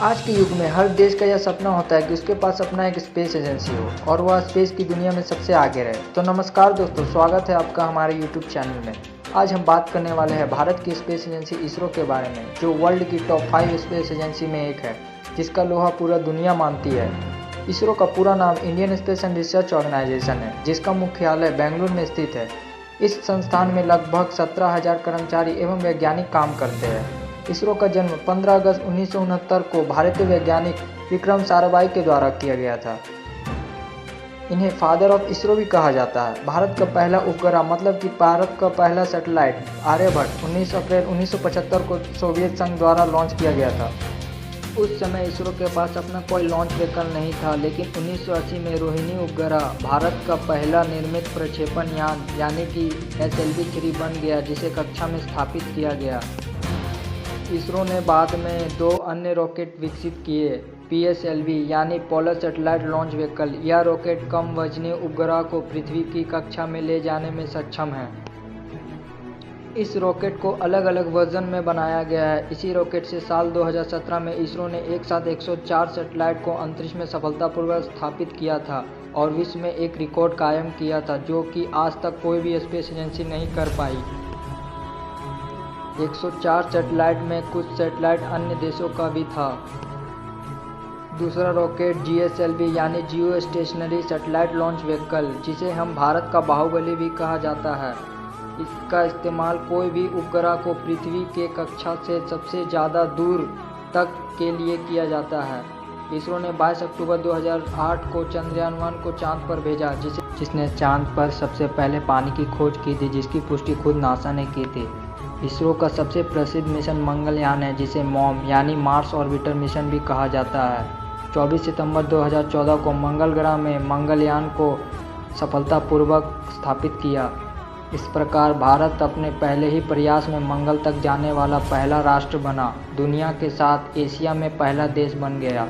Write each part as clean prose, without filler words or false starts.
आज के युग में हर देश का यह सपना होता है कि उसके पास अपना एक स्पेस एजेंसी हो और वह स्पेस की दुनिया में सबसे आगे रहे। तो नमस्कार दोस्तों, स्वागत है आपका हमारे यूट्यूब चैनल में। आज हम बात करने वाले हैं भारत की स्पेस एजेंसी इसरो के बारे में, जो वर्ल्ड की टॉप 5 स्पेस एजेंसी में एक है, जिसका लोहा पूरा दुनिया मानती है। इसरो का पूरा नाम Indian space and research organisation है, जिसका मुख्यालय बेंगलुरु में स्थित है। इस संस्थान में लगभग 17,000 कर्मचारी एवं वैज्ञानिक काम करते हैं। इसरो का जन्म 15 अगस्त 1969 को भारतीय वैज्ञानिक विक्रम साराभाई के द्वारा किया गया था। इन्हें फादर ऑफ इसरो भी कहा जाता है। भारत का पहला उपग्रह मतलब कि भारत का पहला सैटेलाइट आर्यभट्ट 19 अप्रैल 1975 को सोवियत संघ द्वारा लॉन्च किया गया था। उस समय इसरो के पास अपना कोई लॉन्च व्हीकल नहीं था, लेकिन 1980 में रोहिणी उपग्रह भारत का पहला निर्मित प्रक्षेपण यान यानी कि SLV-3 बन गया, जिसे कक्षा में स्थापित किया गया। इसरो ने बाद में 2 अन्य रॉकेट विकसित किए। PSLV यानी पोलर सैटेलाइट लॉन्च व्हीकल। यह रॉकेट कम वजनी उपग्रह को पृथ्वी की कक्षा में ले जाने में सक्षम है। इस रॉकेट को अलग अलग वर्जन में बनाया गया है। इसी रॉकेट से साल 2017 में इसरो ने एक साथ 104 सैटेलाइट को अंतरिक्ष में सफलतापूर्वक स्थापित किया था और विश्व में एक रिकॉर्ड कायम किया था, जो कि आज तक कोई भी स्पेस एजेंसी नहीं कर पाई। 104 सैटेलाइट में कुछ सैटेलाइट अन्य देशों का भी था। दूसरा रॉकेट GSLV यानी जियो स्टेशनरी सैटेलाइट लॉन्च व्हीकल, जिसे हम भारत का बाहुबली भी कहा जाता है। इसका इस्तेमाल कोई भी उपग्रह को पृथ्वी के कक्षा से सबसे ज़्यादा दूर तक के लिए किया जाता है। इसरो ने 22 अक्टूबर 2008 को चंद्रयान-1 को चांद पर भेजा, जिसने चांद पर सबसे पहले पानी की खोज की थी, जिसकी पुष्टि खुद नासा ने की थी। इसरो का सबसे प्रसिद्ध मिशन मंगलयान है, जिसे मॉम यानी मार्स ऑर्बिटर मिशन भी कहा जाता है। 24 सितंबर 2014 को मंगल ग्रह में मंगलयान को सफलतापूर्वक स्थापित किया। इस प्रकार भारत अपने पहले ही प्रयास में मंगल तक जाने वाला पहला राष्ट्र बना। दुनिया के साथ एशिया में पहला देश बन गया।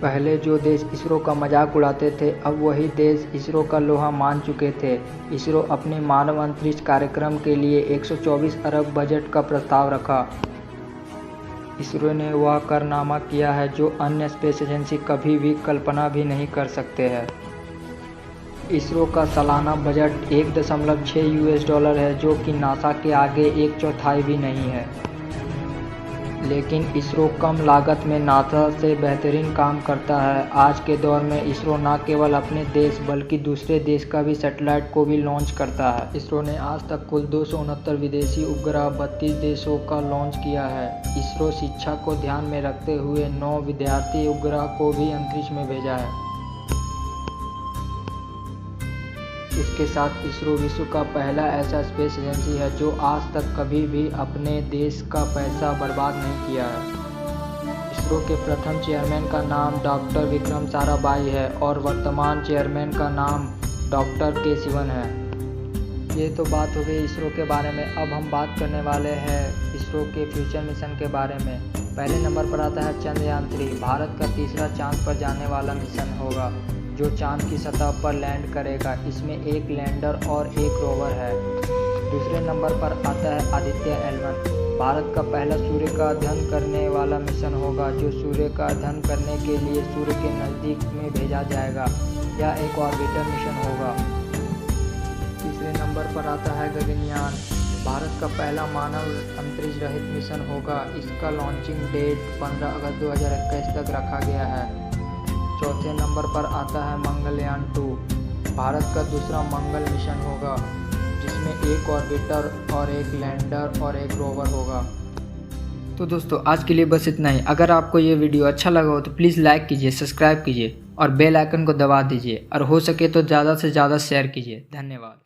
पहले जो देश इसरो का मजाक उड़ाते थे, अब वही देश इसरो का लोहा मान चुके थे। इसरो अपने मानव अंतरिक्ष कार्यक्रम के लिए 124 अरब बजट का प्रस्ताव रखा। इसरो ने वह कारनामा किया है जो अन्य स्पेस एजेंसी कभी भी कल्पना भी नहीं कर सकते हैं। इसरो का सालाना बजट $1.6 है, जो कि नासा के आगे 1/4 भी नहीं है। लेकिन इसरो कम लागत में नासा से बेहतरीन काम करता है। आज के दौर में इसरो न केवल अपने देश बल्कि दूसरे देश का भी सैटेलाइट को भी लॉन्च करता है। इसरो ने आज तक कुल 269 विदेशी उपग्रह 32 देशों का लॉन्च किया है। इसरो शिक्षा को ध्यान में रखते हुए 9 विद्यार्थी उपग्रह को भी अंतरिक्ष में भेजा है। इसके साथ इसरो विश्व का पहला ऐसा स्पेस एजेंसी है जो आज तक कभी भी अपने देश का पैसा बर्बाद नहीं किया है। इसरो के प्रथम चेयरमैन का नाम डॉक्टर विक्रम साराभाई है और वर्तमान चेयरमैन का नाम डॉक्टर के शिवन है। ये तो बात हो गई इसरो के बारे में। अब हम बात करने वाले हैं इसरो के फ्यूचर मिशन के बारे में। पहले नंबर पर आता है चंद्रयान-3। भारत का तीसरा चांद पर जाने वाला मिशन होगा, जो चांद की सतह पर लैंड करेगा। इसमें एक लैंडर और एक रोवर है। दूसरे नंबर पर आता है आदित्य L1। भारत का पहला सूर्य का अध्ययन करने वाला मिशन होगा, जो सूर्य का अध्ययन करने के लिए सूर्य के नज़दीक में भेजा जाएगा। यह एक ऑर्बिटर मिशन होगा। तीसरे नंबर पर आता है गगनयान। भारत का पहला मानव अंतरिक्ष रहित मिशन होगा। इसका लॉन्चिंग डेट 15 अगस्त 2021 तक रखा गया है। चौथे नंबर पर आता है मंगलयान-2। भारत का दूसरा मंगल मिशन होगा, जिसमें एक ऑर्बिटर और एक लैंडर और एक रोवर होगा। तो दोस्तों, आज के लिए बस इतना ही। अगर आपको ये वीडियो अच्छा लगा हो तो प्लीज़ लाइक कीजिए, सब्सक्राइब कीजिए और बेल आइकन को दबा दीजिए, और हो सके तो ज़्यादा से ज़्यादा शेयर कीजिए। धन्यवाद।